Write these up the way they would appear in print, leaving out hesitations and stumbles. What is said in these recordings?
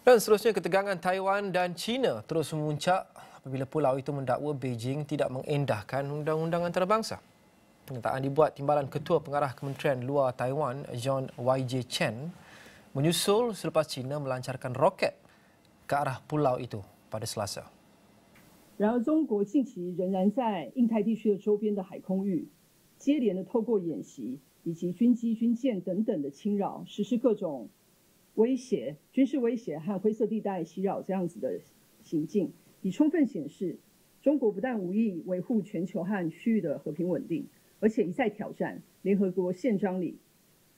Dan seterusnya, ketegangan Taiwan dan China terus memuncak apabila pulau itu mendakwa Beijing tidak mengendahkan undang-undang antarabangsa. Pernyataan dibuat Timbalan Ketua Pengarah Kementerian Luar Taiwan, John Y.J. Chen, menyusul selepas China melancarkan roket ke arah pulau itu pada Selasa. 然而，中国近期仍然在印太地区的周边的海空域，接连的透过演习以及军机、军舰等等的侵扰，实施各种威胁、军事威胁和灰色地带袭扰这样子的行径，已充分显示，中国不但无意维护全球和区域的和平稳定，而且一再挑战联合国宪章里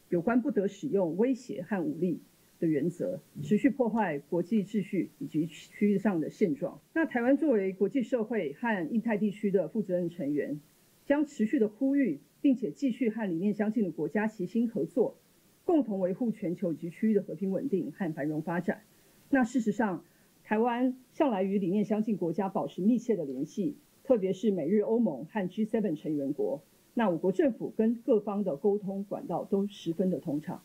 有关不得使用威胁和武力的原则，持续破坏国际秩序以及区域上的现状。那台湾作为国际社会和印太地区的负责任成员，将持续的呼吁，并且继续和理念相近的国家齐心合作，共同维护全球及区域的和平稳定和繁荣发展。那事实上，台湾向来与理念相近国家保持密切的联系，特别是美日欧盟和 G7 成员国。那我国政府跟各方的沟通管道都十分的通畅。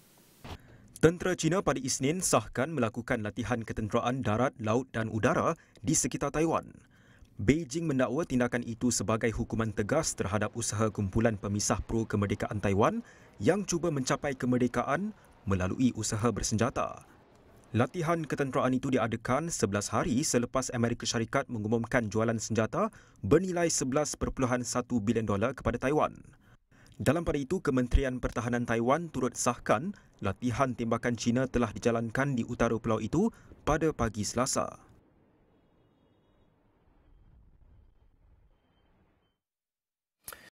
Tentera China pada Isnin sahkan melakukan latihan ketenteraan darat, laut dan udara di sekitar Taiwan. Beijing mendakwa tindakan itu sebagai hukuman tegas terhadap usaha kumpulan pemisah pro kemerdekaan Taiwan yang cuba mencapai kemerdekaan melalui usaha bersenjata. Latihan ketenteraan itu diadakan 11 hari selepas Amerika Syarikat mengumumkan jualan senjata bernilai $11.1 bilion kepada Taiwan. Dalam pada itu, Kementerian Pertahanan Taiwan turut sahkan latihan tembakan China telah dijalankan di utara pulau itu pada pagi Selasa.